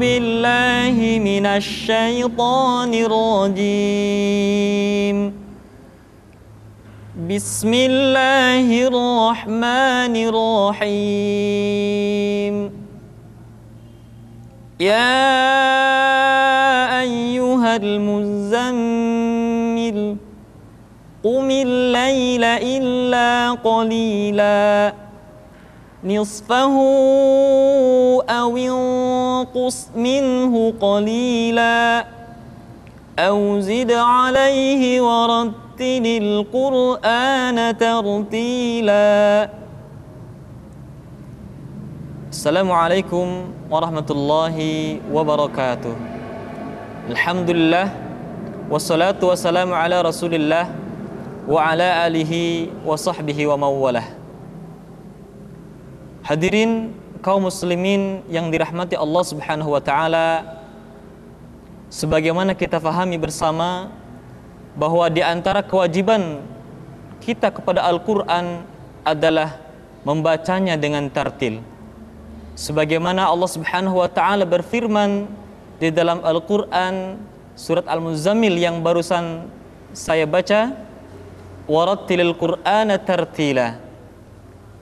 بالله من الشيطان الرجيم بسم الله الرحمن الرحيم يا أيها المزمل قم الليل إلا قليلا نصفه أو انقص منه قليلا أو زد عليه ورتل القرآن ترتيلا. Assalamualaikum warahmatullahi wabarakatuh. Alhamdulillah wassalatu wassalamu ala Rasulillah wa ala alihi wa sahbihi wa mawalah. Hadirin kaum muslimin yang dirahmati Allah Subhanahu wa taala, sebagaimana kita fahami bersama bahwa di antara kewajiban kita kepada Al-Qur'an adalah membacanya dengan tartil. Sebagaimana Allah Subhanahu wa taala berfirman di dalam Al-Qur'an surat Al-Muzammil yang barusan saya baca, warattilil Qur'ana tartila,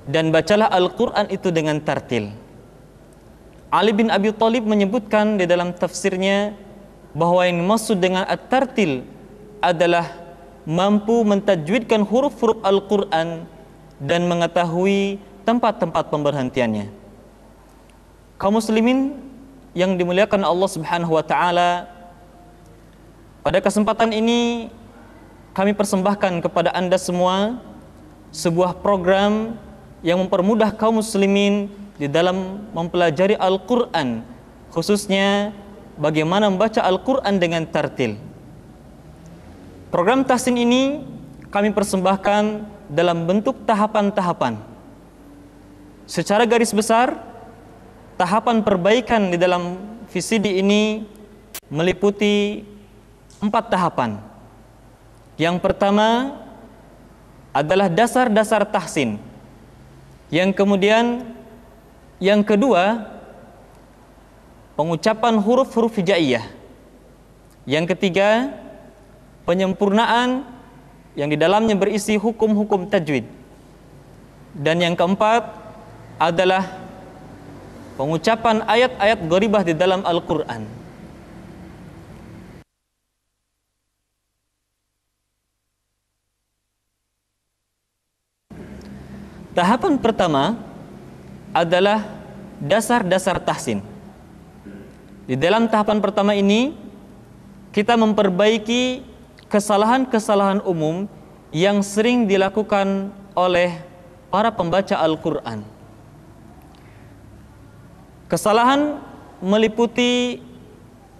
dan bacalah Al-Qur'an itu dengan tartil. Ali bin Abi Thalib menyebutkan di dalam tafsirnya bahwa yang dimaksud dengan at-tartil adalah mampu mentajwidkan huruf-huruf Al-Qur'an dan mengetahui tempat-tempat pemberhentiannya. Kaum muslimin yang dimuliakan Allah Subhanahu wa taala, pada kesempatan ini kami persembahkan kepada Anda semua sebuah program yang mempermudah kaum muslimin di dalam mempelajari Al-Qur'an, khususnya bagaimana membaca Al-Qur'an dengan tartil. Program tahsin ini kami persembahkan dalam bentuk tahapan-tahapan. Secara garis besar, tahapan perbaikan di dalam VCD ini meliputi 4 tahapan. Yang pertama adalah dasar-dasar tahsin. Yang kedua, pengucapan huruf-huruf hijaiyah. Yang ketiga, penyempurnaan yang di dalamnya berisi hukum-hukum tajwid. Dan yang keempat adalah pengucapan ayat-ayat gharibah di dalam Al-Qur'an. Tahapan pertama adalah dasar-dasar tahsin. Di dalam tahapan pertama ini, kita memperbaiki kesalahan-kesalahan umum yang sering dilakukan oleh para pembaca Al-Qur'an. Kesalahan meliputi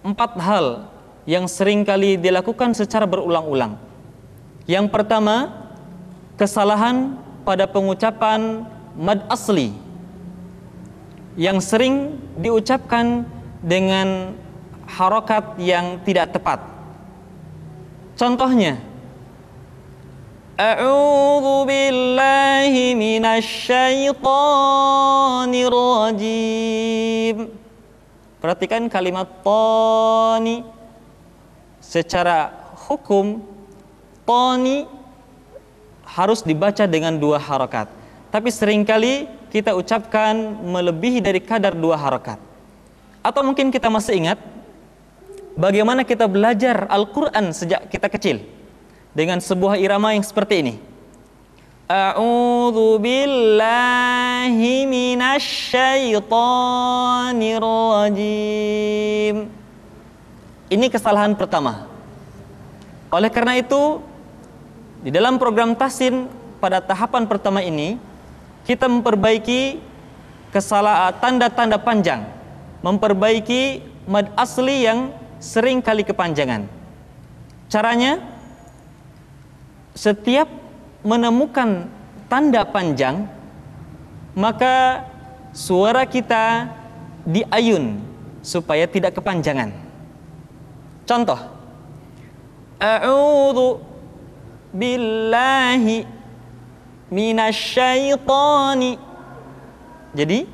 4 hal yang sering kali dilakukan secara berulang-ulang. Yang pertama, kesalahan pada pengucapan mad asli yang sering diucapkan dengan harokat yang tidak tepat. Contohnya, a'udzu billahi minasyaitonir rajim. Perhatikan kalimat tani. Secara hukum, tani harus dibaca dengan 2 harokat. Tapi seringkali kita ucapkan melebihi dari kadar 2 harokat. Atau mungkin kita masih ingat bagaimana kita belajar Al-Qur'an sejak kita kecil dengan sebuah irama yang seperti ini. A'udzu billahi minasyaitonir rajim. Ini kesalahan pertama. Oleh karena itu, di dalam program tahsin pada tahapan pertama ini, kita memperbaiki kesalahan tanda-tanda panjang, memperbaiki mad asli yang sering kali kepanjangan. Caranya, setiap menemukan tanda panjang, maka suara kita diayun supaya tidak kepanjangan. Contoh, a'udzu billahi minasyaitani. Jadi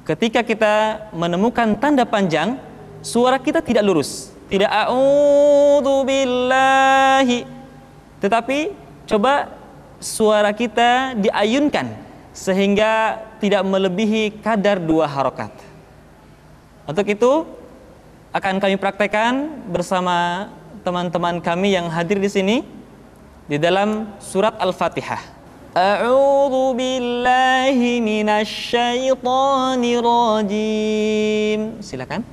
ketika kita menemukan tanda panjang, suara kita tidak lurus, tidak a'udzu billahi, tetapi coba suara kita diayunkan sehingga tidak melebihi kadar 2 harokat. Untuk itu akan kami praktekkan bersama teman-teman kami yang hadir di sini di dalam surat Al-Fatihah. A'udzu billahi minasyaitonir rajim. Silakan.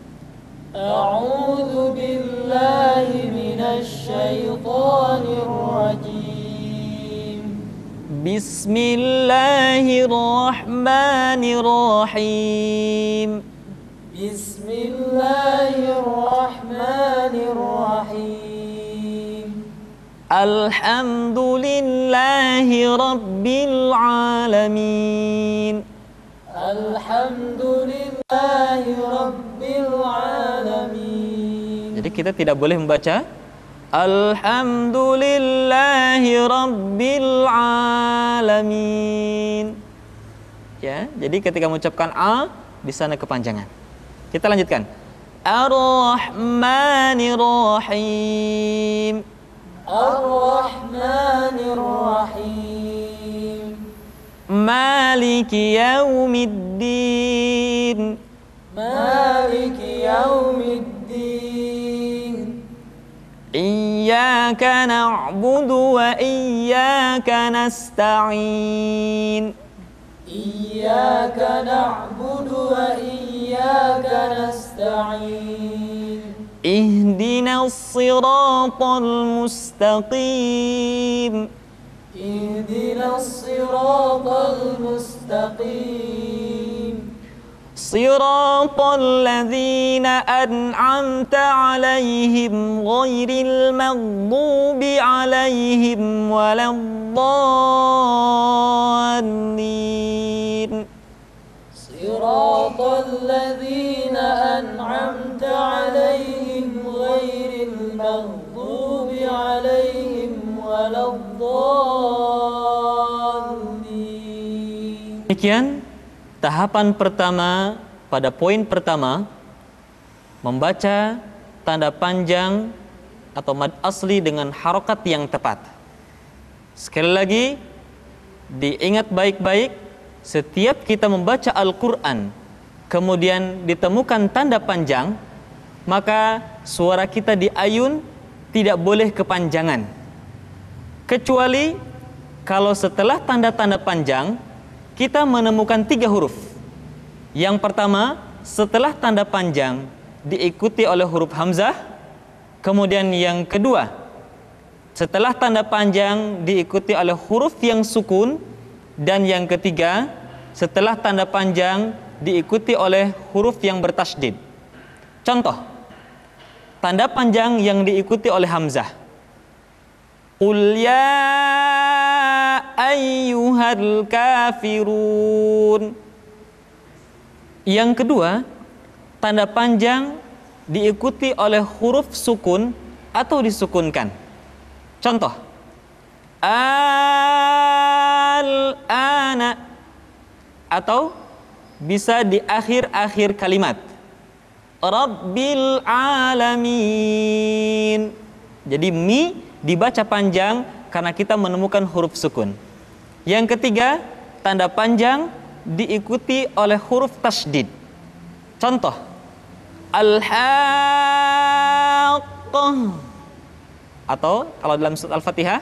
A'udzu billahi minasyaitonir rajim. Bismillahirrahmanirrahim. Bismillahirrahmanirrahim. Alhamdulillahi rabbil alamin. Alhamdulillahi rabbil alamin. Jadi kita tidak boleh membaca Alhamdulillahi rabbil alamin. Ya, jadi ketika mengucapkan a di sana kepanjangan. Kita lanjutkan. Ar-Rahmanir-Rahim. Ar-Rahmanir-Rahim. Maliki yaumiddin. Maliki yaumiddin. Iyyaka na'budu wa iyyaka nasta'in. Iyyaka na'budu wa iyyaka nasta'in. Ihdinas siratal mustaqim. Ihdinas siratal mustaqim. Siratal ladzina an'amta 'alaihim ghairil maghdubi 'alaihim waladdallin. Siratal ladzina an'amta 'alaihim ghairil maghdubi 'alaihim waladdallin. Demikian tahapan pertama pada poin pertama, membaca tanda panjang atau mad asli dengan harokat yang tepat. Sekali lagi, diingat baik-baik, setiap kita membaca Al-Quran, kemudian ditemukan tanda panjang, maka suara kita diayun, tidak boleh kepanjangan. Kecuali kalau setelah tanda-tanda panjang, kita menemukan 3 huruf. Yang pertama, setelah tanda panjang diikuti oleh huruf hamzah. Kemudian yang kedua, setelah tanda panjang diikuti oleh huruf yang sukun. Dan yang ketiga, setelah tanda panjang diikuti oleh huruf yang bertasydid. Contoh, tanda panjang yang diikuti oleh hamzah. Qul ya ayyuhal kafirun. Yang kedua, tanda panjang diikuti oleh huruf sukun atau disukunkan. Contoh, al-ana, atau bisa di akhir-akhir kalimat. Rabbil alamin. Jadi mi dibaca panjang karena kita menemukan huruf sukun. Yang ketiga, tanda panjang diikuti oleh huruf tasydid. Contoh, al-haqqah, atau kalau dalam surat Al-Fatihah,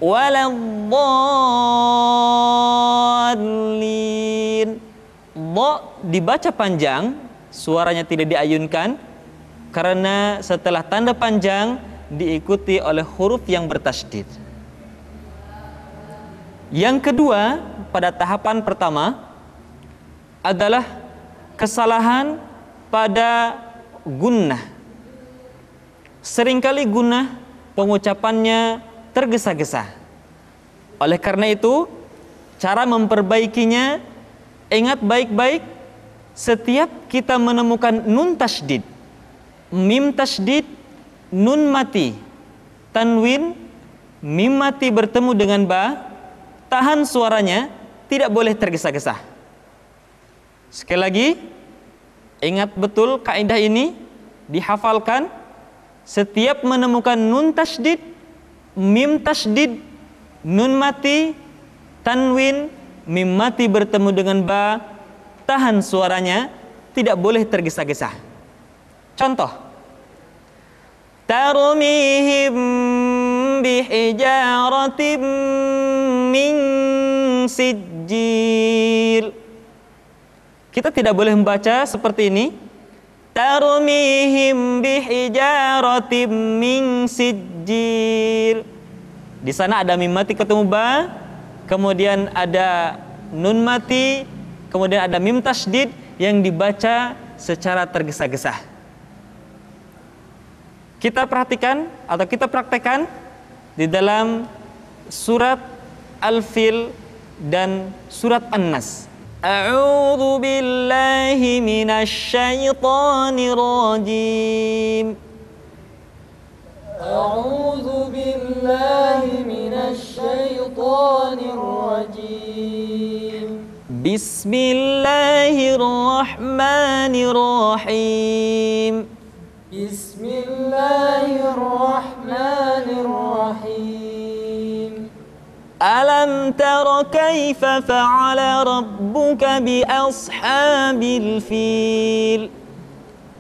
waladdallin. Bo dibaca panjang, suaranya tidak diayunkan karena setelah tanda panjang diikuti oleh huruf yang bertasydid. Yang kedua pada tahapan pertama adalah kesalahan pada gunnah. Seringkali gunnah pengucapannya tergesa-gesa. Oleh karena itu, cara memperbaikinya, ingat baik-baik, setiap kita menemukan nun tasydid, mim tasydid, nun mati, tanwin, mim mati bertemu dengan ba, tahan suaranya, tidak boleh tergesa-gesa. Sekali lagi, ingat betul kaidah ini, dihafalkan. Setiap menemukan nun tasydid, mim tasydid, nun mati, tanwin, mim mati bertemu dengan ba, tahan suaranya, tidak boleh tergesa-gesa. Contoh, tarmihim bihijaratim min sijil. Kita tidak boleh membaca seperti ini. Tarmihim bihijaratim min sijil. Di sana ada mim mati ketemu ba, kemudian ada nun mati, kemudian ada mim tasydid yang dibaca secara tergesa-gesa. Kita perhatikan atau kita praktekkan di dalam surat Al-Fil dan surat An-Nas. A'udzu billahi minasyaitonir rajim. A'udzu billahi minasyaitonir rajim. Bismillahirrahmanirrahim. Bismillahirrahmanirrahim. Alam tara kaifa fa'ala rabbuka bi ashabil fil.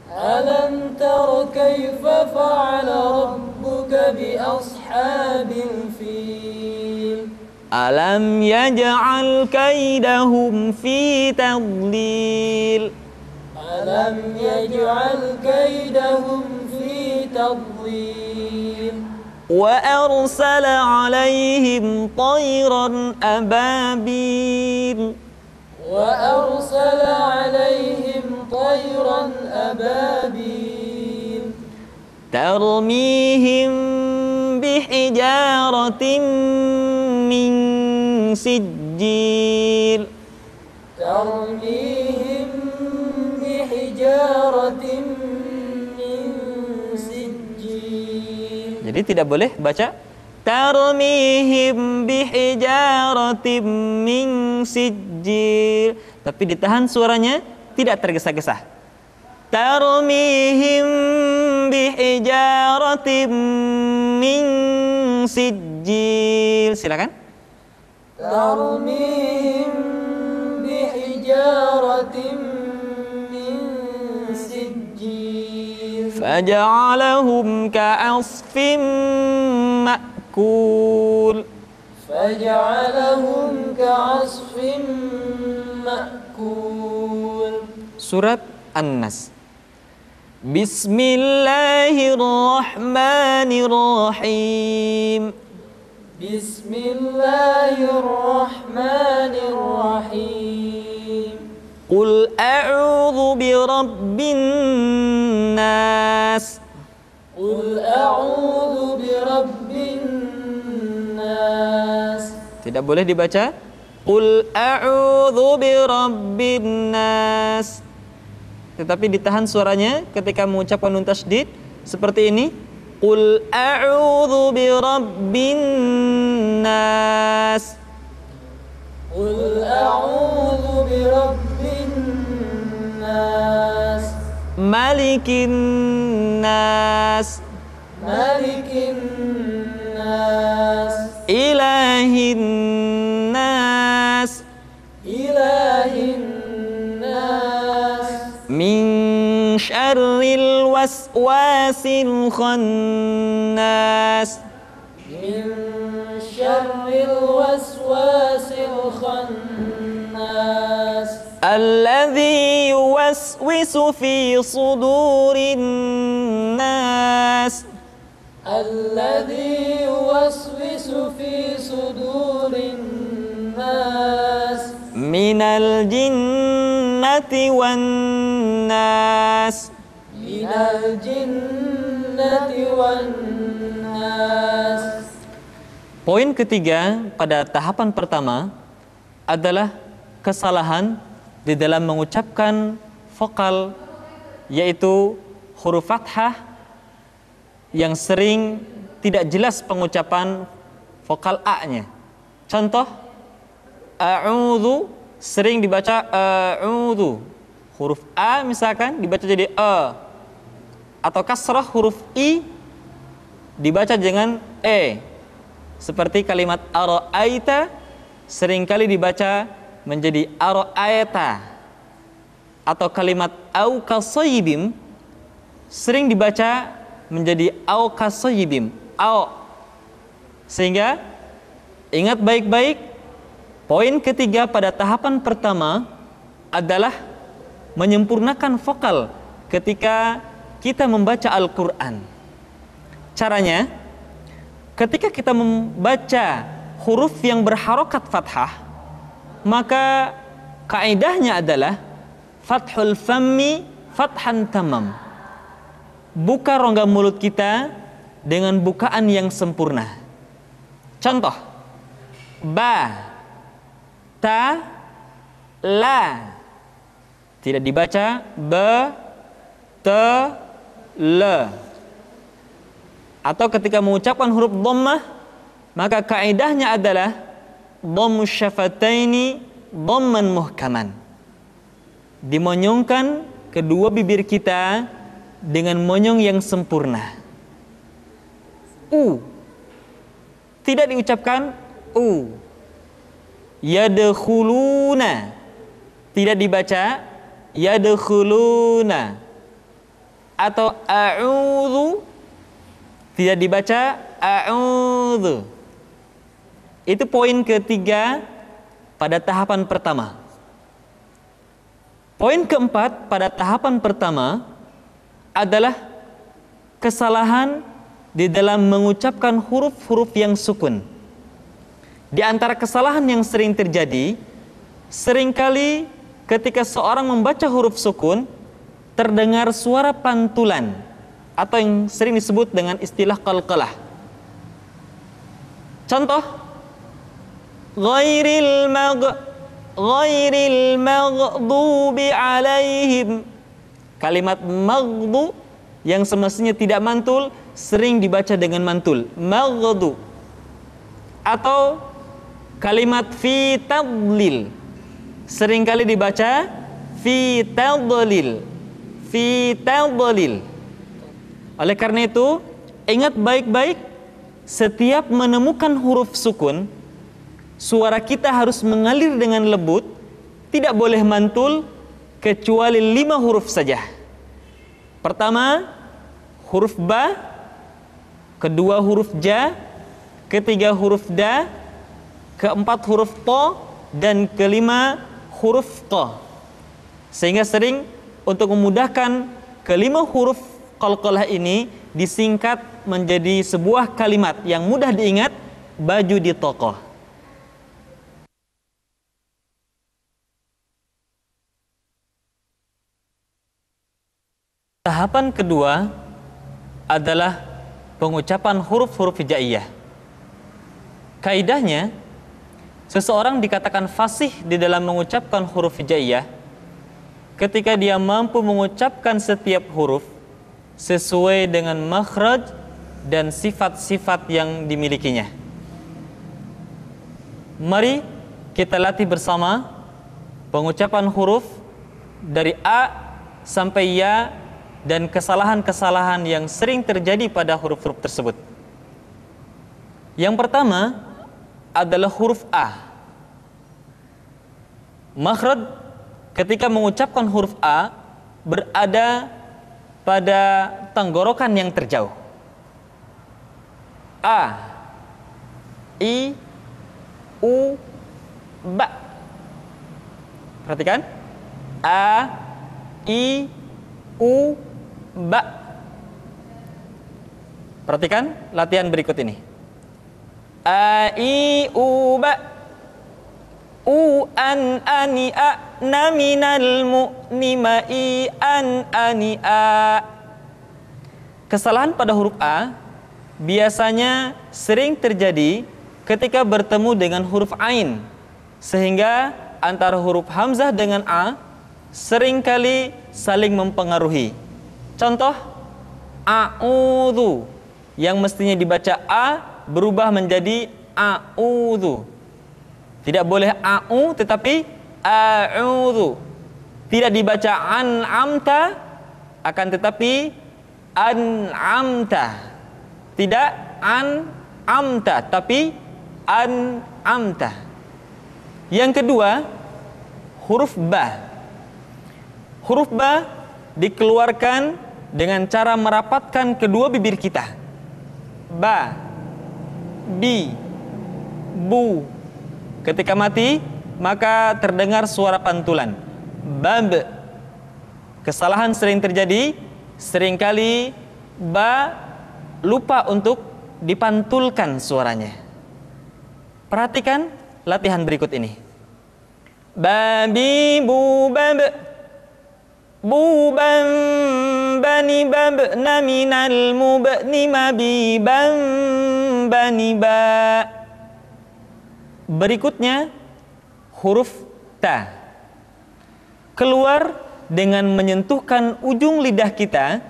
Alam tara kaifa fa'ala rabbuka bi ashabil fil. Alam yaj'al kaidahum fi tadlil. Alam yaj'al kaidahum fi tadlil. وأرسل عليهم طيرا أبابيل. وأرسل عليهم طيرا أبابيل. ترميهم بحجارة من سجيل. ترميهم بحجارة من سجيل. Jadi tidak boleh baca tarmihim bihijaratim min sijil, tapi ditahan suaranya, tidak tergesa-gesa. Tarmihim bihijaratim min sijil. Silakan. Tarmihim bihijaratim min sijil. Faja'alahum ka'asfim ma'kul. Faja'alahum ka'asfin ma'kul. Surat An-Nas. Bismillahirrahmanirrahim. Bismillahirrahmanirrahim. Qul a'udzu birabbin nas. Qul a'udzu birabbin nas. Tidak boleh dibaca Qul a'udzu birabbin nas, tetapi ditahan suaranya ketika mengucapkan nun tasydid seperti ini. Qul a'udzu birabbin nas. Qul a'udzu birabbin nas. Malikin nas. Malikin nas. Ilahin nas. Ilahin nas. Min syarril waswasil khannas. Min syarril waswasil khannas. Alladzi yuwaswisu fi sudurin nas. Alladzi yuwaswisu fi sudurin nas. Minal jinnati wan nas. Minal jinnati wan nas. Poin ketiga pada tahapan pertama adalah kesalahan di dalam mengucapkan vokal, yaitu huruf fathah yang sering tidak jelas pengucapan vokal A-nya. Contoh, a'udzu sering dibaca a'udzu. Huruf A misalkan dibaca jadi e, atau kasrah huruf I dibaca dengan e. Seperti kalimat ara'aita seringkali dibaca menjadi ara'aita, atau kalimat au kasayyibim sering dibaca menjadi au kasayyibim, au. Sehingga ingat baik-baik, poin ketiga pada tahapan pertama adalah menyempurnakan vokal ketika kita membaca Al-Quran. Caranya, ketika kita membaca huruf yang berharokat fathah, maka kaidahnya adalah fathul fammi fathan tamam. Buka rongga mulut kita dengan bukaan yang sempurna. Contoh, ba, ta, la. Tidak dibaca ba, ta, la. Atau ketika mengucapkan huruf dhammah, maka kaidahnya adalah dhammus syafataini dhamman muhkaman. Dimonyongkan kedua bibir kita dengan monyong yang sempurna. U tidak diucapkan u. Yadkhuluna tidak dibaca yadkhuluna. Atau a'udzu tidak dibaca a'udzu. Itu poin ketiga pada tahapan pertama. Poin keempat pada tahapan pertama adalah kesalahan di dalam mengucapkan huruf-huruf yang sukun. Di antara kesalahan yang sering terjadi, seringkali ketika seorang membaca huruf sukun, terdengar suara pantulan atau yang sering disebut dengan istilah qalqalah. Contoh, ghairil maghdubi alaihim. Kalimat maghdu yang semestinya tidak mantul sering dibaca dengan mantul, maghdu. Atau kalimat fi tadlil seringkali dibaca fi tadlil, fi tadlil. Oleh karena itu, ingat baik-baik, setiap menemukan huruf sukun, suara kita harus mengalir dengan lembut, tidak boleh mantul kecuali 5 huruf saja. Pertama, huruf ba, kedua huruf ja, ketiga huruf da, keempat huruf to, dan kelima huruf qa. Sehingga sering untuk memudahkan kelima huruf qalqalah ini disingkat menjadi sebuah kalimat yang mudah diingat, baju di toko. Tahapan kedua adalah pengucapan huruf-huruf hijaiyah. Kaidahnya, seseorang dikatakan fasih di dalam mengucapkan huruf hijaiyah ketika dia mampu mengucapkan setiap huruf sesuai dengan makhraj dan sifat-sifat yang dimilikinya. Mari kita latih bersama pengucapan huruf dari A sampai Ya dan kesalahan-kesalahan yang sering terjadi pada huruf-huruf tersebut. Yang pertama adalah huruf A. Makhraj ketika mengucapkan huruf A berada pada tenggorokan yang terjauh. A, I, U, Ba. Perhatikan. A, I, U, Ba. Perhatikan latihan berikut ini. A, I, U, Ba. U, an, ani, a, na, minal, mu, ni, ma, i, an, ani, a. Kesalahan pada huruf A biasanya sering terjadi ketika bertemu dengan huruf Ain, sehingga antara huruf Hamzah dengan A seringkali saling mempengaruhi. Contoh, a'udzu yang mestinya dibaca A berubah menjadi a'udzu. Tidak boleh a'u tetapi a'udzu. Tidak dibaca an'amta, akan tetapi an'amta. Tidak an'amta, tapi an'amta. Yang kedua, huruf ba. Huruf ba dikeluarkan dengan cara merapatkan kedua bibir kita. Ba, bi, bu. Ketika mati, maka terdengar suara pantulan. Bab. Kesalahan sering terjadi, seringkali ba lupa untuk dipantulkan suaranya. Perhatikan latihan berikut ini. Babi bu bab, buban bani bab naminal mubni mabi bam bani ba. Berikutnya huruf ta. Keluar dengan menyentuhkan ujung lidah kita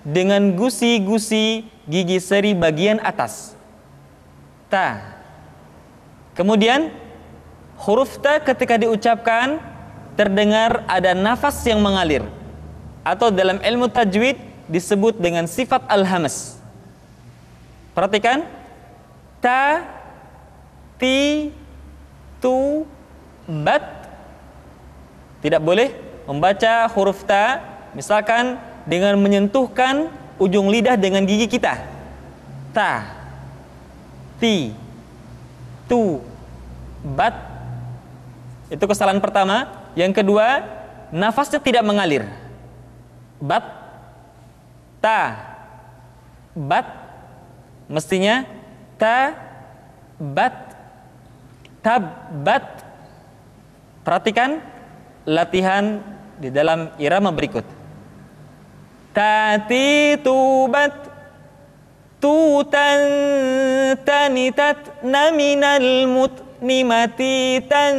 dengan gusi-gusi gigi seri bagian atas. Ta. Kemudian huruf ta ketika diucapkan terdengar ada nafas yang mengalir, atau dalam ilmu tajwid disebut dengan sifat al-hamas. Perhatikan, ta, ti, tu, bat. Tidak boleh membaca huruf ta misalkan dengan menyentuhkan ujung lidah dengan gigi kita. Ta, ti, tu, bat. Itu kesalahan pertama. Yang kedua, nafasnya tidak mengalir. Bat, ta, bat. Mestinya ta, bat, tab, bat. Perhatikan latihan di dalam irama berikut. Tati, tu, bat, tutan tanitat naminal mutnimati tan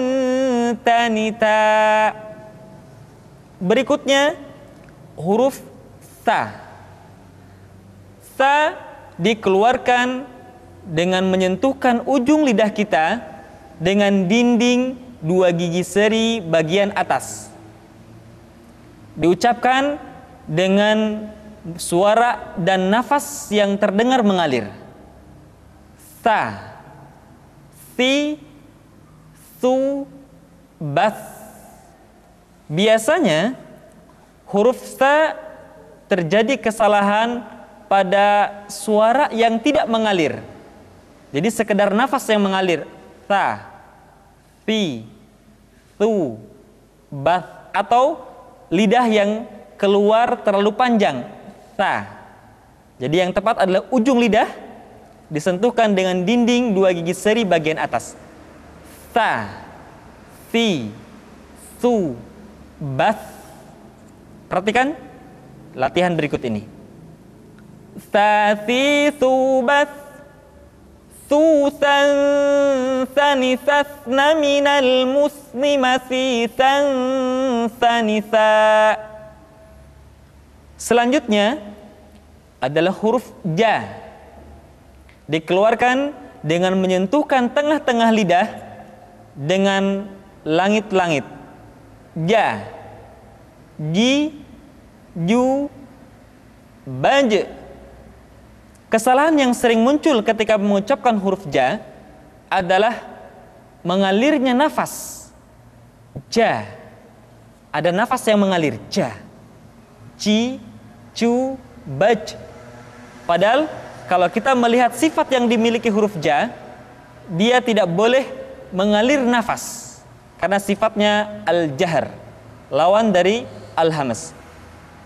tanita. Berikutnya huruf sa. Sa dikeluarkan dengan menyentuhkan ujung lidah kita dengan dinding dua gigi seri bagian atas. Diucapkan dengan suara dan nafas yang terdengar mengalir. Sa, si, su, bas. Biasanya huruf sa terjadi kesalahan pada suara yang tidak mengalir. Jadi sekedar nafas yang mengalir. Sa, si, su, bas. Atau lidah yang keluar terlalu panjang. Sa. Jadi yang tepat adalah ujung lidah disentuhkan dengan dinding dua gigi seri bagian atas. Sa, si, su, bas. Perhatikan latihan berikut ini. Sa, si, su, bas. Susan sanisas naminal muslimasi san sanisa. Selanjutnya adalah huruf ja. Dikeluarkan dengan menyentuhkan tengah-tengah lidah dengan langit-langit. Ja, ji, ju, baj. Kesalahan yang sering muncul ketika mengucapkan huruf ja adalah mengalirnya nafas. Ja. Ada nafas yang mengalir. Ja. Ci, cu, baj. Padahal kalau kita melihat sifat yang dimiliki huruf ja, dia tidak boleh mengalir nafas karena sifatnya al-jahr, lawan dari al-hamas.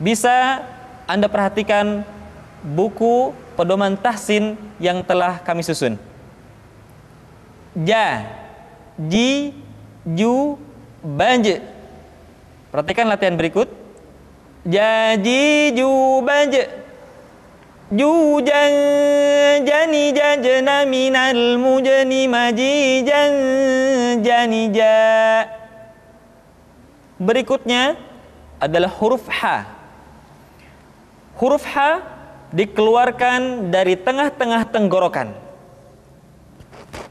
Bisa Anda perhatikan buku pedoman tahsin yang telah kami susun. Ja, ji, ju, baj. Perhatikan latihan berikut. Ja, ji, ju, baj. Ju, jan, jani, jajna minal mujani maji, jan, jani, ja. Berikutnya adalah huruf ha. Huruf ha dikeluarkan dari tengah-tengah tenggorokan.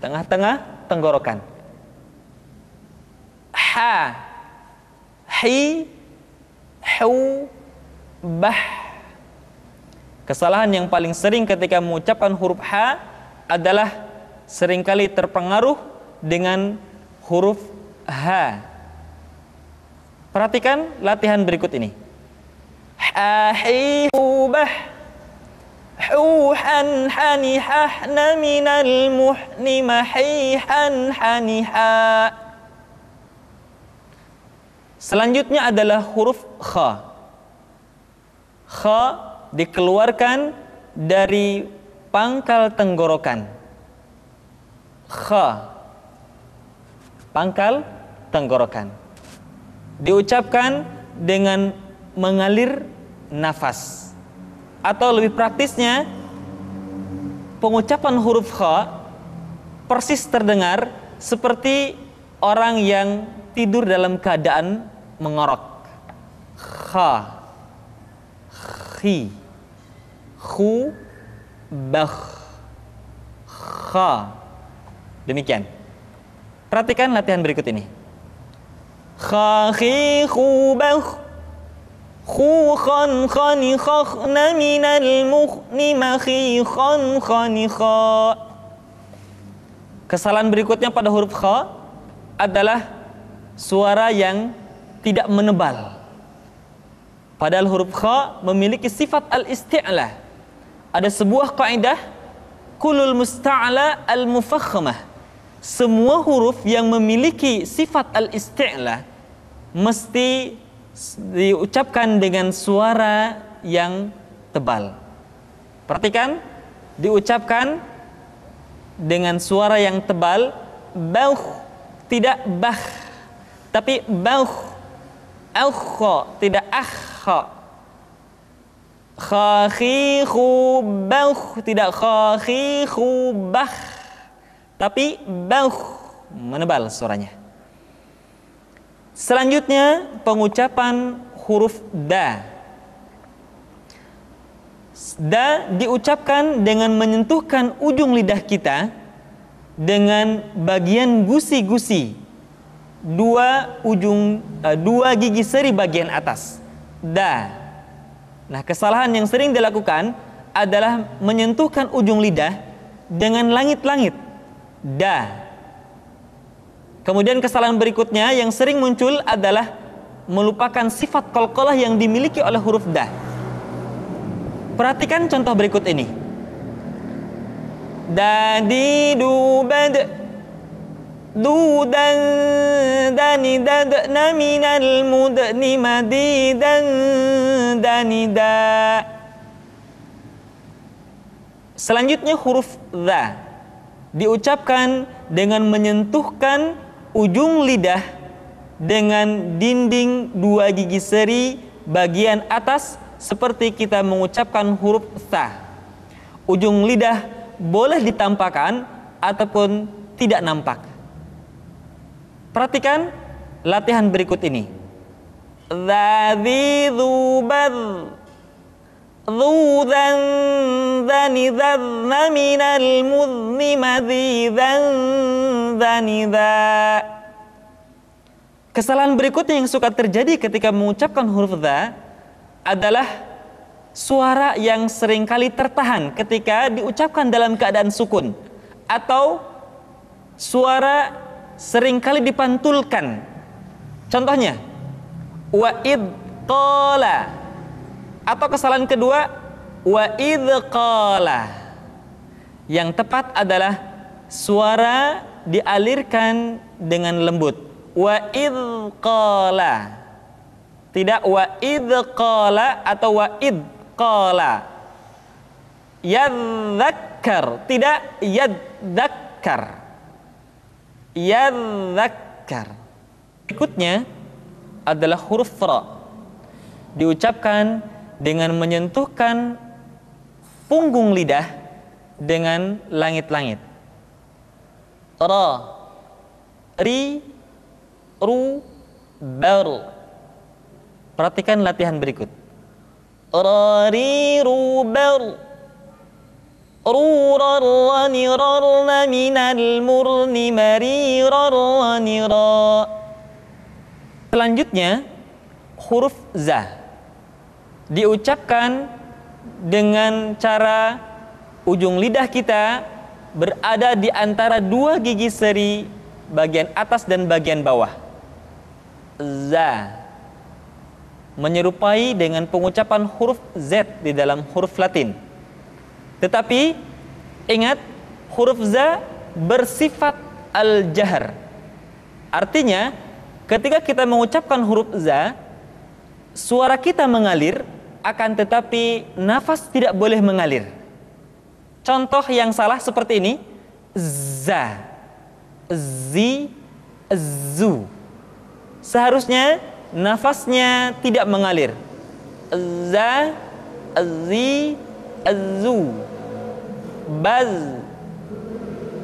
Tengah-tengah tenggorokan. ha, hi, hu, bah. Kesalahan yang paling sering ketika mengucapkan huruf ha adalah seringkali terpengaruh dengan huruf ha. Perhatikan latihan berikut ini. Ha, hi, hu, bah. Huhan hanihahna minal muhni mahihan haniha. Selanjutnya adalah huruf kha. Kha dikeluarkan dari pangkal tenggorokan. Kha, pangkal tenggorokan. Diucapkan dengan mengalir nafas. Atau lebih praktisnya, pengucapan huruf kha persis terdengar seperti orang yang tidur dalam keadaan mengorok. Kha, khi, khu, bakh, kha. Demikian. Perhatikan latihan berikut ini. Kha, khi, khu, bakh. Khu khan khani khakhna minal mukhni makhi khan khani kha. Kesalahan berikutnya pada huruf kha adalah suara yang tidak menebal. Padahal huruf kha memiliki sifat al-isti'la. Ada sebuah kaidah, kulul musta'la al-mufakhmah. Semua huruf yang memiliki sifat al-isti'la mesti diucapkan dengan suara yang tebal. Perhatikan, diucapkan dengan suara yang tebal. Bauh, tidak bah, tapi bauh. Aukho, tidak akho. Khakhihu bauh, tidak khakhihu bah, tapi bauh, menebal suaranya. Selanjutnya pengucapan huruf da. Da diucapkan dengan menyentuhkan ujung lidah kita dengan bagian gusi-gusi dua gigi seri bagian atas. Da. Nah, kesalahan yang sering dilakukan adalah menyentuhkan ujung lidah dengan langit-langit. Da. Kemudian kesalahan berikutnya yang sering muncul adalah melupakan sifat qalqalah yang dimiliki oleh huruf da. Perhatikan contoh berikut ini. Dadi dubad dudan dani dadna minal mudni madidan danida. Selanjutnya huruf dha diucapkan dengan menyentuhkan ujung lidah dengan dinding dua gigi seri bagian atas seperti kita mengucapkan huruf tha. Ujung lidah boleh ditampakkan ataupun tidak nampak. Perhatikan latihan berikut ini. Dzadzi dzubad dzudan dzani dzadna minal mudni madzidan dzanidza. Kesalahan berikutnya yang suka terjadi ketika mengucapkan huruf dha adalah suara yang seringkali tertahan ketika diucapkan dalam keadaan sukun, atau suara seringkali dipantulkan. Contohnya wa id qala, atau kesalahan kedua wa id qala. Yang tepat adalah suara dialirkan dengan lembut. Wa id qala, tidak wa id qala atau wa id qala. Yadzakkar, tidak yadzakkar. Yadzakkar. Berikutnya adalah huruf ra. Diucapkan dengan menyentuhkan punggung lidah dengan langit-langit. Ra, ri, ru, bar. Perhatikan latihan berikut. Ra, ri, ru, bar. Rurarrani rarna minal murni marirarrani ra. Selanjutnya huruf za diucapkan dengan cara ujung lidah kita berada di antara dua gigi seri bagian atas dan bagian bawah. Za menyerupai dengan pengucapan huruf Z di dalam huruf Latin. Tetapi ingat, huruf za bersifat al-jahr. Artinya, ketika kita mengucapkan huruf za, suara kita mengalir, akan tetapi nafas tidak boleh mengalir. Contoh yang salah seperti ini, za, zi, zu. Seharusnya nafasnya tidak mengalir. Za, zi, zu, baz.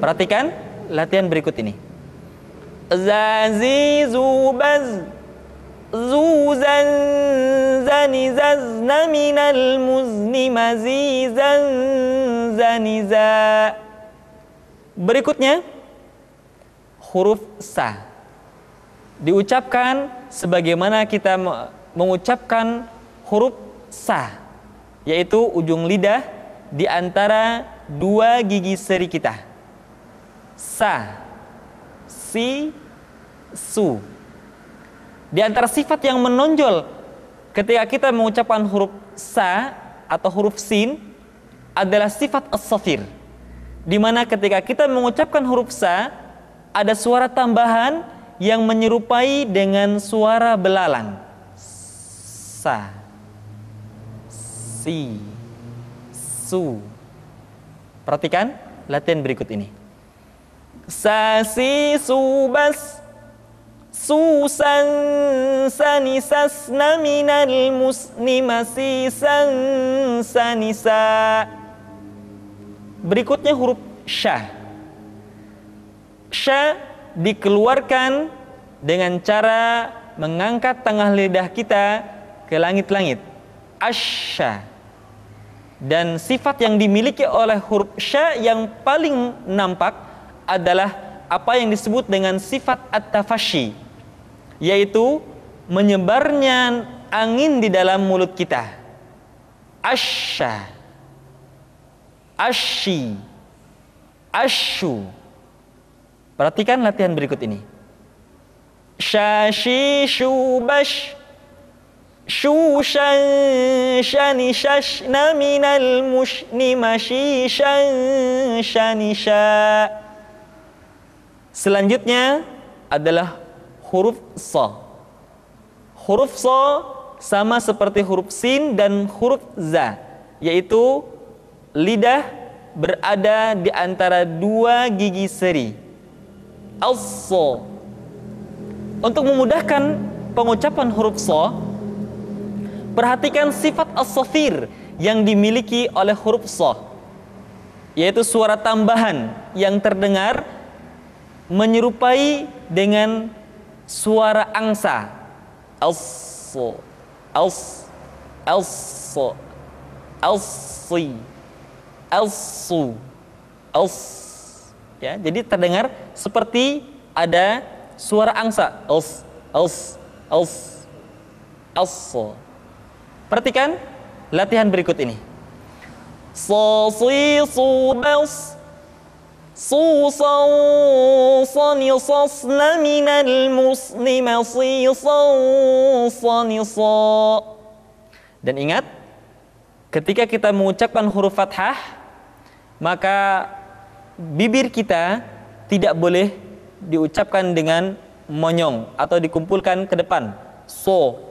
Perhatikan latihan berikut ini. Za, zi, zu, baz. Zu, zan, zani, zazna, minal muzni, mazi, zan, zani, za. Berikutnya huruf sa diucapkan sebagaimana kita mengucapkan huruf sa, yaitu ujung lidah di antara dua gigi seri kita. Sa, si, su. Di antara sifat yang menonjol ketika kita mengucapkan huruf sa atau huruf sin adalah sifat as-safir, di mana ketika kita mengucapkan huruf sa ada suara tambahan yang menyerupai dengan suara belalang. Sa, si, su. Perhatikan latihan berikut ini. Sa, si, su, bas. Susan, sanisasna, minal musni, masisan, sanisa. Berikutnya huruf sya. Sya dikeluarkan dengan cara mengangkat tengah lidah kita ke langit-langit. Asya. Dan sifat yang dimiliki oleh huruf sya yang paling nampak adalah apa yang disebut dengan sifat at-tafashi, yaitu menyebarnya angin di dalam mulut kita. Asya, asyi, asyu. Perhatikan latihan berikut ini. Syashi, syubash, syushan, shani, shashna, minal mushni, mashishan, shanisha. Selanjutnya adalah huruf sa. Huruf sa sama seperti huruf sin dan huruf za, yaitu lidah berada di antara dua gigi seri. As-sa. Untuk memudahkan pengucapan huruf sa, perhatikan sifat as-safir yang dimiliki oleh huruf sa, yaitu suara tambahan yang terdengar menyerupai dengan suara angsa. As-so, as-so, as-si, as-su, as. Ya, jadi terdengar seperti ada suara angsa. As-so. Perhatikan latihan berikut ini. So, si, su, bas. Susan, sanisasna, minal musni, masisan, sanisa. Dan ingat, ketika kita mengucapkan huruf fathah, maka bibir kita tidak boleh diucapkan dengan monyong atau dikumpulkan ke depan. So,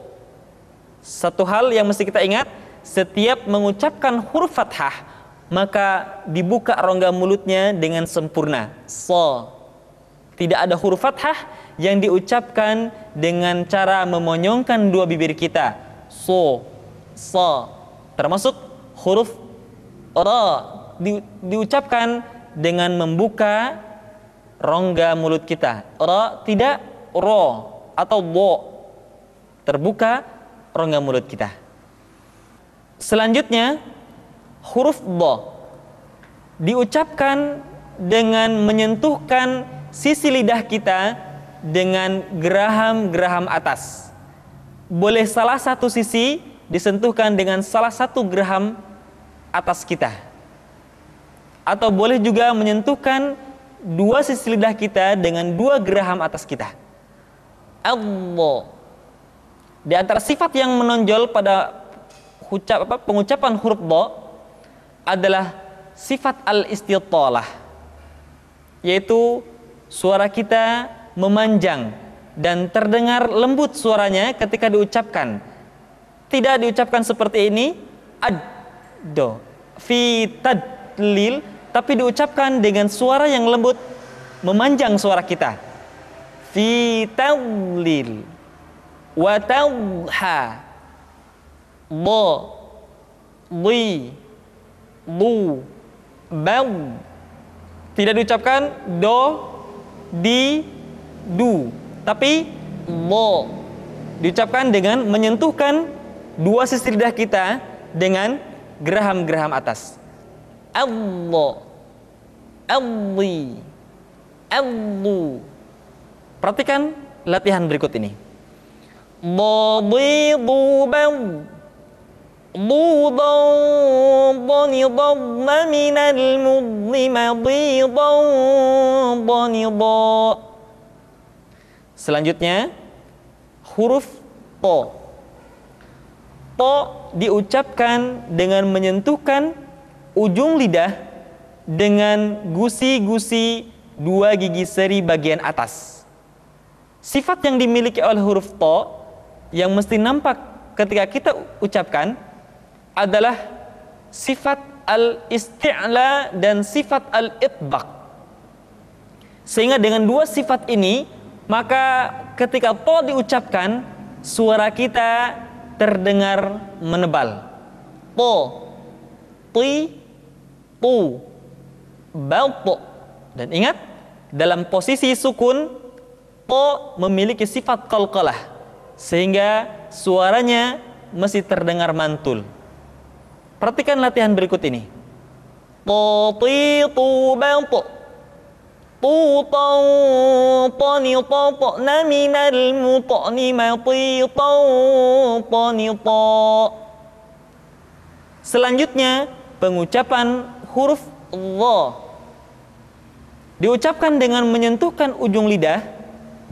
satu hal yang mesti kita ingat, setiap mengucapkan huruf fathah maka dibuka rongga mulutnya dengan sempurna. So, tidak ada huruf fathah yang diucapkan dengan cara memonyongkan dua bibir kita. So, so. Termasuk huruf ra diucapkan dengan membuka rongga mulut kita. Ra tidak ro atau do. Terbuka rongga mulut kita. Selanjutnya huruf dha diucapkan dengan menyentuhkan sisi lidah kita dengan geraham-geraham atas. Boleh salah satu sisi disentuhkan dengan salah satu geraham atas kita, atau boleh juga menyentuhkan dua sisi lidah kita dengan dua geraham atas kita. Allah. Di antara sifat yang menonjol pada pengucapan huruf dha adalah sifat al-istitalah, yaitu suara kita memanjang dan terdengar lembut suaranya ketika diucapkan. Tidak diucapkan seperti ini, ad-do, fi tadlil, tapi diucapkan dengan suara yang lembut, memanjang suara kita. Fi tadlil wa tadha, bo, li, lu, bal. Tidak diucapkan do, di, du, tapi lo. Diucapkan dengan menyentuhkan dua sisi lidah kita dengan geraham-geraham atas. Allah, alli, allu. Perhatikan latihan berikut ini. Dadiduban, dudan, danidan, minal mudlima, didan, danidan. Selanjutnya huruf to. To diucapkan dengan menyentuhkan ujung lidah dengan gusi-gusi dua gigi seri bagian atas. Sifat yang dimiliki oleh huruf to yang mesti nampak ketika kita ucapkan adalah sifat al-isti'la dan sifat al-itbaq. Sehingga dengan dua sifat ini, maka ketika to diucapkan, suara kita terdengar menebal. To, ti, tu, balto. Dan ingat, dalam posisi sukun, to memiliki sifat qalqalah, sehingga suaranya mesti terdengar mantul. Perhatikan latihan berikut ini. To, ti, tu, balto. Tu, tau, tani, tau, na, minal mutani, mati, tau, tani, tau. Selanjutnya, pengucapan huruf dha. Diucapkan dengan menyentuhkan ujung lidah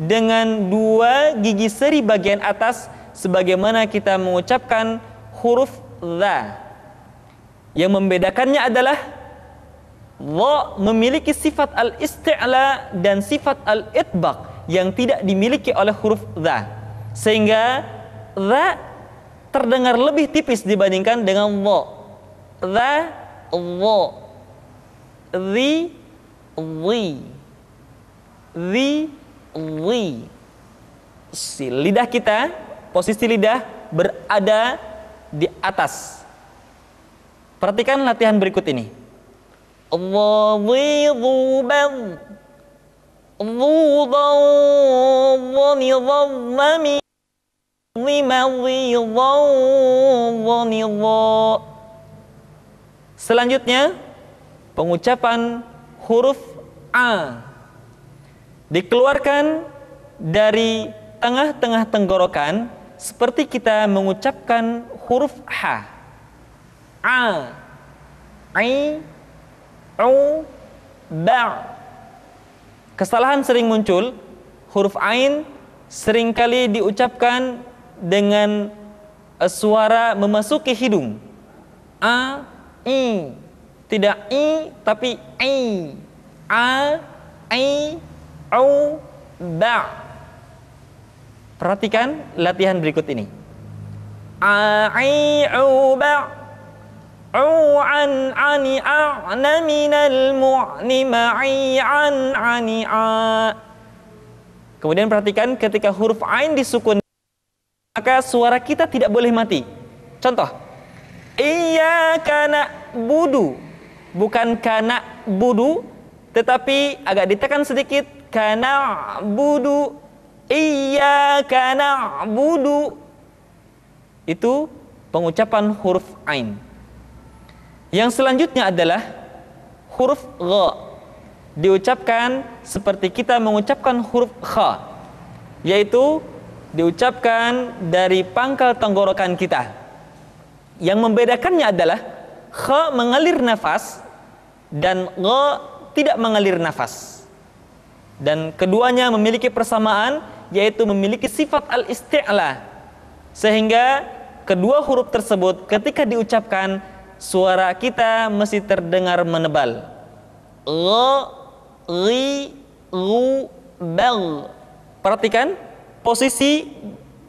dengan dua gigi seri bagian atas, sebagaimana kita mengucapkan huruf dha. Yang membedakannya adalah dha memiliki sifat al-isti'la dan sifat al-itbaq yang tidak dimiliki oleh huruf dha, sehingga dha terdengar lebih tipis dibandingkan dengan dha. Dha, dha, dhi, dhi, dhi. Lidah kita, posisi lidah berada di atas. Perhatikan latihan berikut ini. Dhidhuban, dhudan, dhanidan, dhidhan, dhanidan. Selanjutnya, pengucapan huruf a dikeluarkan dari tengah-tengah tenggorokan seperti kita mengucapkan huruf h. A, i, u, ba. Kesalahan sering muncul, huruf ain seringkali diucapkan dengan suara memasuki hidung. A, i, tidak i tapi i. A, i, u, ba. Perhatikan latihan berikut ini. A, i, u, ba. An, ani, a'na, minal mu'ni, ma'i, an, ani, a. Kemudian perhatikan ketika huruf ain disukun, maka suara kita tidak boleh mati. Contoh, iyyaka na'budu, bukan kana budu, tetapi agak ditekan sedikit, kana budu, iyyaka na'budu. Itu pengucapan huruf ain. Yang selanjutnya adalah huruf gha. Diucapkan seperti kita mengucapkan huruf kha. yaitu diucapkan dari pangkal tenggorokan kita. Yang membedakannya adalah kha mengalir nafas dan gha tidak mengalir nafas. Dan keduanya memiliki persamaan, yaitu memiliki sifat al-isti'la. Sehingga kedua huruf tersebut ketika diucapkan, suara kita mesti terdengar menebal. Gha, ri, ru, bal. Perhatikan posisi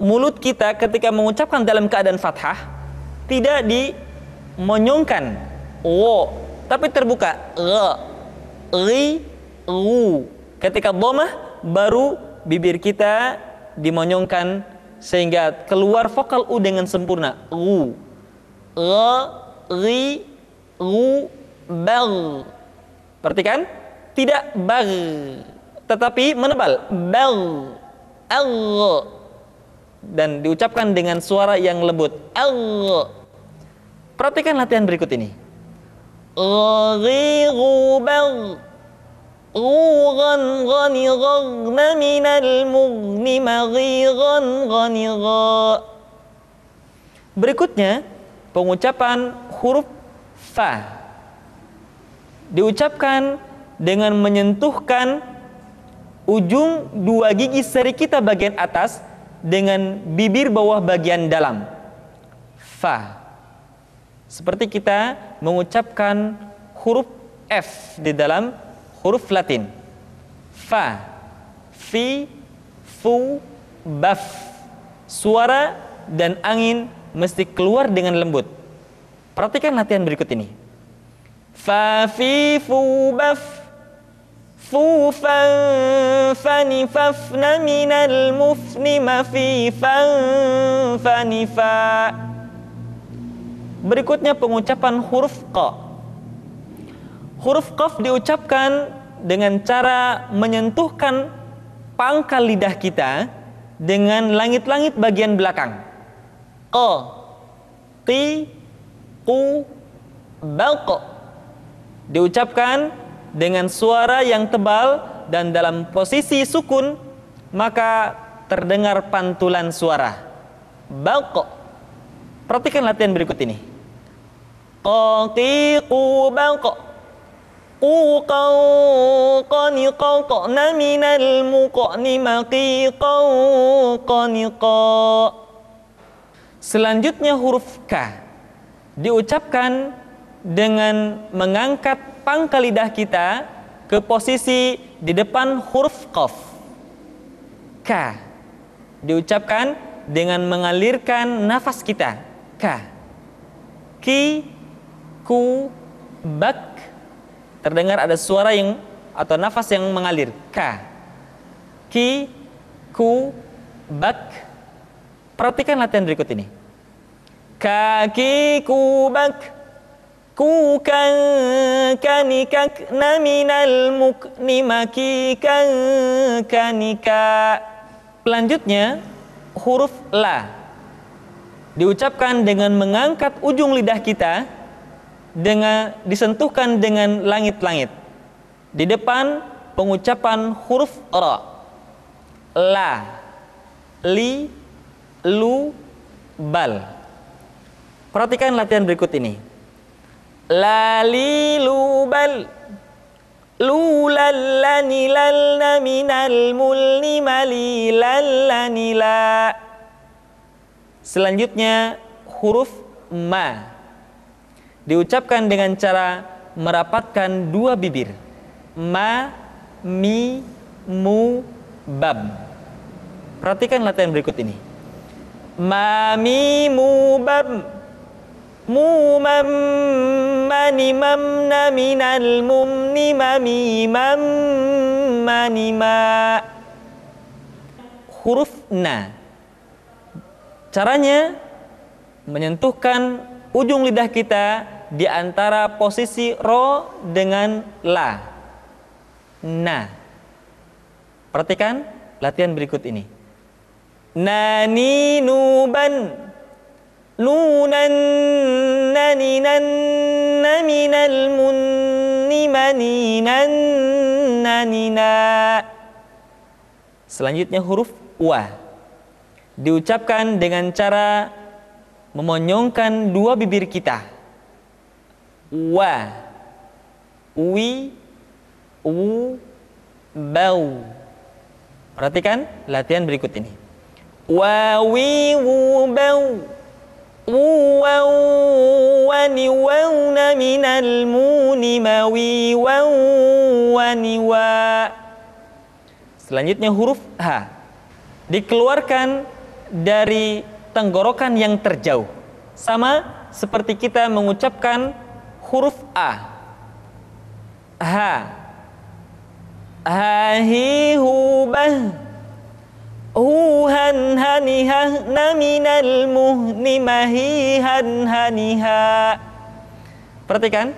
mulut kita ketika mengucapkan dalam keadaan fathah, tidak dimonyongkan wo, tapi terbuka ra, ri, ru. Ketika dhammah baru bibir kita dimonyongkan sehingga keluar vokal u dengan sempurna. Ru, ra, ri, ru, bal. Perhatikan, tidak bal, tetapi menebal. Bal, al, dan diucapkan dengan suara yang lembut. Al. Perhatikan latihan berikut ini. Ri, ru, bal. Ghan, ghani, ghagna, minal mughni, maghiran, ghani, gha. Berikutnya, pengucapan huruf fa. Diucapkan dengan menyentuhkan ujung dua gigi seri kita bagian atas dengan bibir bawah bagian dalam. Fa. Seperti kita mengucapkan huruf F di dalam huruf Latin. Fa, fi, fu, baf. Suara dan angin mesti keluar dengan lembut. Perhatikan latihan berikut ini. Fa, fi, fu, baf. Fu, fan, fani, fafna, minal mufni, mafi, fan, fani, fa. Berikutnya pengucapan huruf qa. Huruf qaf diucapkan dengan cara menyentuhkan pangkal lidah kita dengan langit-langit bagian belakang. Qa, qi, qu, balq. Diucapkan dengan suara yang tebal dan dalam posisi sukun, maka terdengar pantulan suara. Balq. Perhatikan latihan berikut ini. Qa, qi, qu, balq. Qu, qaw, qani, qaw, qa'na, minal muqni, maqi, qaw, qani, qa. Selanjutnya huruf K diucapkan dengan mengangkat pangkal lidah kita ke posisi di depan huruf qaf. K diucapkan dengan mengalirkan nafas kita. K. Ki, ku, bak. Terdengar ada suara yang atau nafas yang mengalir. K. Ki, ku, bak. Perhatikan latihan berikut ini. Kaki, ku, bak. Ku, kan, kanikak, naminal mukni, maki, kan, kanika. Selanjutnya huruf la diucapkan dengan mengangkat ujung lidah kita dengan disentuhkan dengan langit-langit di depan pengucapan huruf ra. La, li, lu, bal. Perhatikan latihan berikut ini. La, li, lu, bal. Lu, lallani, lalna, minal mulni, mali, lallani, la. Selanjutnya huruf ma diucapkan dengan cara merapatkan dua bibir. Ma, mi, mu, bab. Perhatikan latihan berikut ini. Ma, mi, mu, bab. Mu, mam, mani, mamna, minal mumni, mami, mam, mani, ma. Huruf na. Caranya menyentuhkan ujung lidah kita di antara posisi ro dengan la. Na. Perhatikan latihan berikut ini. Nani, nuban, nunan, naninan, naminal munni, maninan, nanina. Selanjutnya huruf wa. Diucapkan dengan cara memonyongkan dua bibir kita. Wa, wi, u, bau. Perhatikan latihan berikut ini. Wa, wi, wu, bau. Waw, wani, wawna minal muni, mawi, waw, wani, wa. Selanjutnya huruf H dikeluarkan dari tenggorokan yang terjauh, sama seperti kita mengucapkan huruf A. Ha, ha, hi, hu, bah, hu, han, hanihah, na minal muhni, mahi, han, haniha. Perhatikan,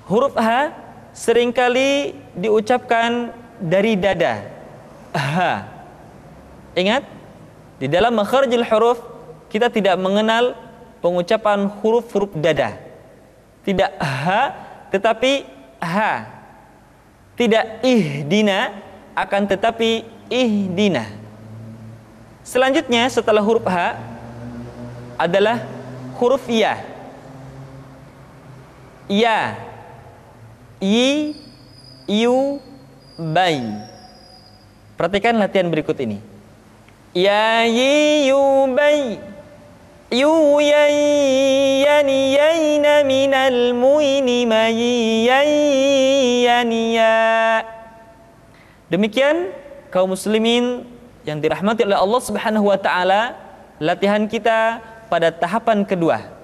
huruf H seringkali diucapkan dari dada. Ha. Ingat, di dalam makharijul huruf kita tidak mengenal pengucapan huruf-huruf dada. Tidak ha, tetapi ha. Tidak ihdina, akan tetapi ihdina. Selanjutnya setelah huruf H adalah huruf Ya. Ya, yi, yu, bai. Perhatikan latihan berikut ini. Ya, yi, yu, bai. Yu, yai, yani, yaina, minal muini, mayi, yai, yani, ya. Demikian kaum muslimin yang dirahmati oleh Allah Subhanahu wa taala, latihan kita pada tahapan kedua.